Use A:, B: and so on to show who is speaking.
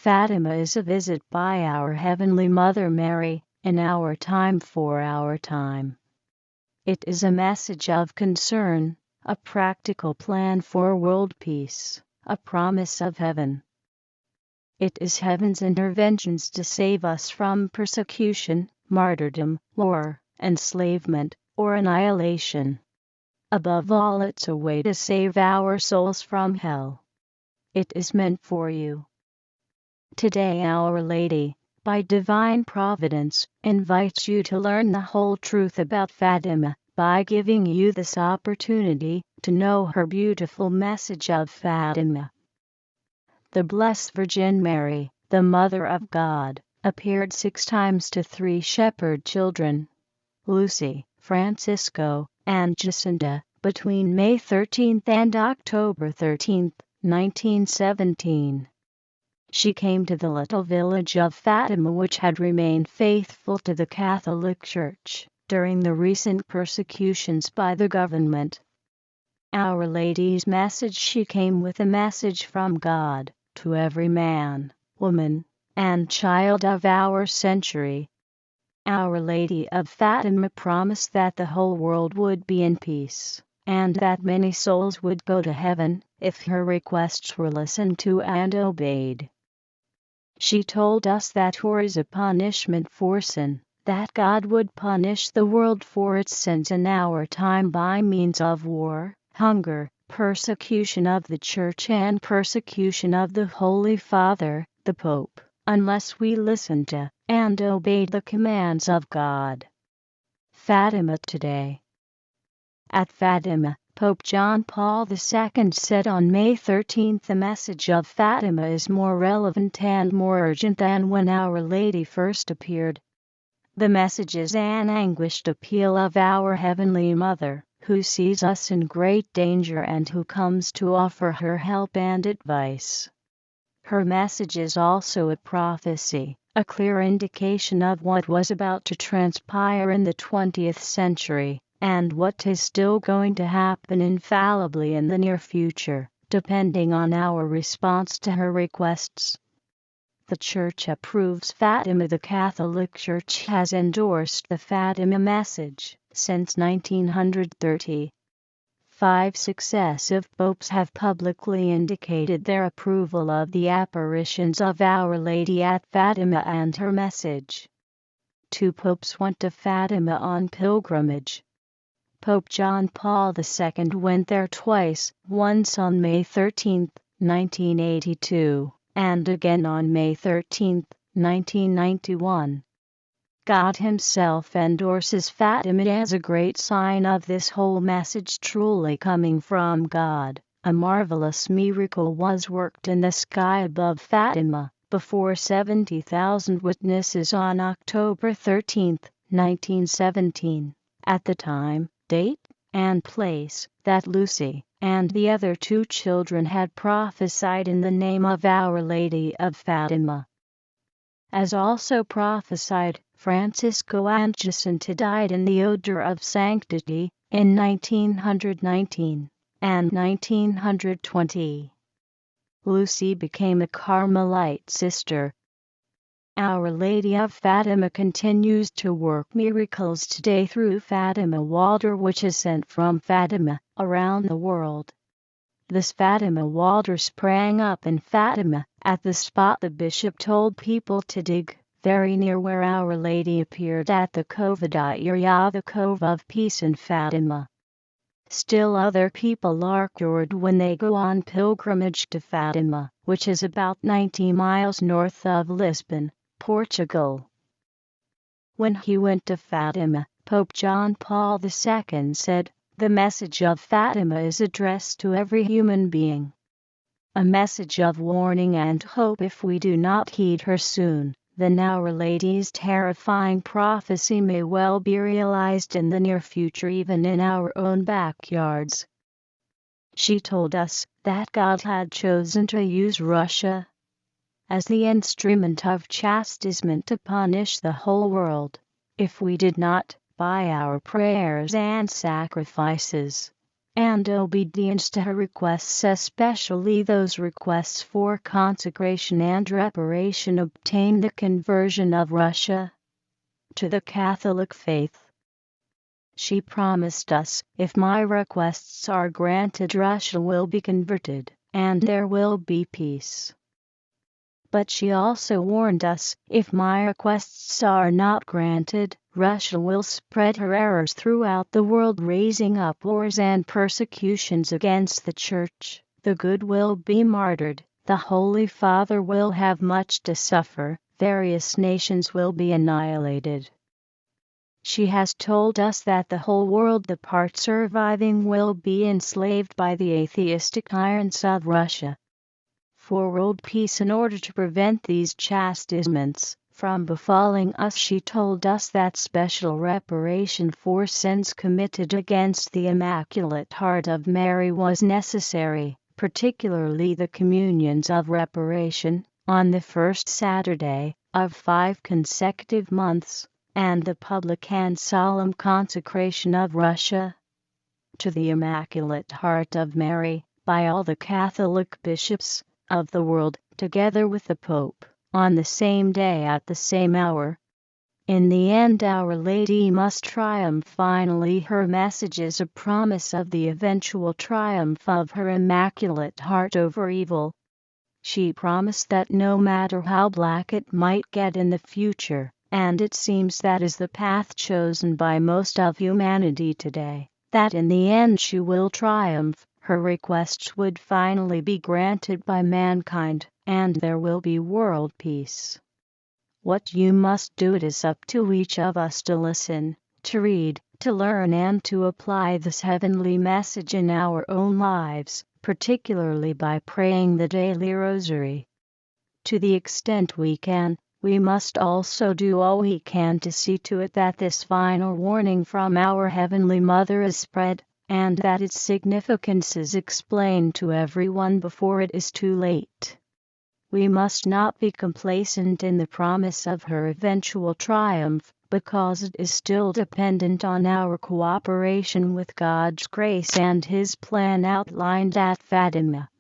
A: Fatima is a visit by our Heavenly Mother Mary, in our time for our time. It is a message of concern, a practical plan for world peace, a promise of heaven. It is heaven's interventions to save us from persecution, martyrdom, war, enslavement, or annihilation. Above all, it's a way to save our souls from hell. It is meant for you. Today Our Lady, by divine providence, invites you to learn the whole truth about Fatima, by giving you this opportunity to know her beautiful message of Fatima. The Blessed Virgin Mary, the Mother of God, appeared 6 times to 3 shepherd children, Lucy, Francisco, and Jacinta, between May 13 and October 13, 1917. She came to the little village of Fatima, which had remained faithful to the Catholic Church during the recent persecutions by the government. Our Lady's message. She came with a message from God to every man, woman, and child of our century. Our Lady of Fatima promised that the whole world would be in peace, and that many souls would go to heaven if her requests were listened to and obeyed. She told us that war is a punishment for sin, that God would punish the world for its sins in our time by means of war, hunger, persecution of the Church, and persecution of the Holy Father, the Pope, unless we listened to and obeyed the commands of God. Fatima today. At Fatima, Pope John Paul II said on May 13, the message of Fatima is more relevant and more urgent than when Our Lady first appeared. The message is an anguished appeal of our Heavenly Mother, who sees us in great danger and who comes to offer her help and advice. Her message is also a prophecy, a clear indication of what was about to transpire in the 20th century, and what is still going to happen infallibly in the near future, depending on our response to her requests. The Church approves Fatima. The Catholic Church has endorsed the Fatima message since 1930. 5 successive popes have publicly indicated their approval of the apparitions of Our Lady at Fatima and her message. 2 popes went to Fatima on pilgrimage. Pope John Paul II went there twice, once on May 13, 1982, and again on May 13, 1991. God Himself endorses Fatima as a great sign of this whole message truly coming from God. A marvelous miracle was worked in the sky above Fatima, before 70,000 witnesses on October 13, 1917, at the time, date, and place that Lucy and the other 2 children had prophesied in the name of Our Lady of Fatima. As also prophesied, Francisco and Jacinta died in the odor of sanctity in 1919 and 1920. Lucy became a Carmelite sister. Our Lady of Fatima continues to work miracles today through Fatima water, which is sent from Fatima around the world. This Fatima water sprang up in Fatima, at the spot the bishop told people to dig, very near where Our Lady appeared at the Cova the Cove of Peace in Fatima. Still other people are cured when they go on pilgrimage to Fatima, which is about 90 miles north of Lisbon, Portugal. When he went to Fatima, Pope John Paul II said, "The message of Fatima is addressed to every human being. A message of warning and hope. If we do not heed her soon, then Our Lady's terrifying prophecy may well be realized in the near future, even in our own backyards." She told us that God had chosen to use Russia as the instrument of chastisement to punish the whole world, if we did not, by our prayers and sacrifices, and obedience to her requests, especially those requests for consecration and reparation, obtain the conversion of Russia to the Catholic faith. She promised us, if my requests are granted, Russia will be converted, and there will be peace. But she also warned us, if my requests are not granted, Russia will spread her errors throughout the world, raising up wars and persecutions against the Church. The good will be martyred, the Holy Father will have much to suffer, various nations will be annihilated. She has told us that the whole world, the part surviving, will be enslaved by the atheistic tyrants of Russia. For world peace, in order to prevent these chastisements from befalling us, she told us that special reparation for sins committed against the Immaculate Heart of Mary was necessary, particularly the communions of reparation on the first Saturday of 5 consecutive months, and the public and solemn consecration of Russia to the Immaculate Heart of Mary by all the Catholic bishops of the world, together with the Pope, on the same day at the same hour. In the end, Our Lady must triumph finally. Her message is a promise of the eventual triumph of her Immaculate Heart over evil. She promised that no matter how black it might get in the future, and it seems that is the path chosen by most of humanity today, that in the end she will triumph. Her requests would finally be granted by mankind, and there will be world peace. What you must do, it is up to each of us to listen, to read, to learn, and to apply this heavenly message in our own lives, particularly by praying the daily rosary. To the extent we can, we must also do all we can to see to it that this final warning from our Heavenly Mother is spread, and that its significance is explained to everyone before it is too late. We must not be complacent in the promise of her eventual triumph, because it is still dependent on our cooperation with God's grace and His plan outlined at Fatima.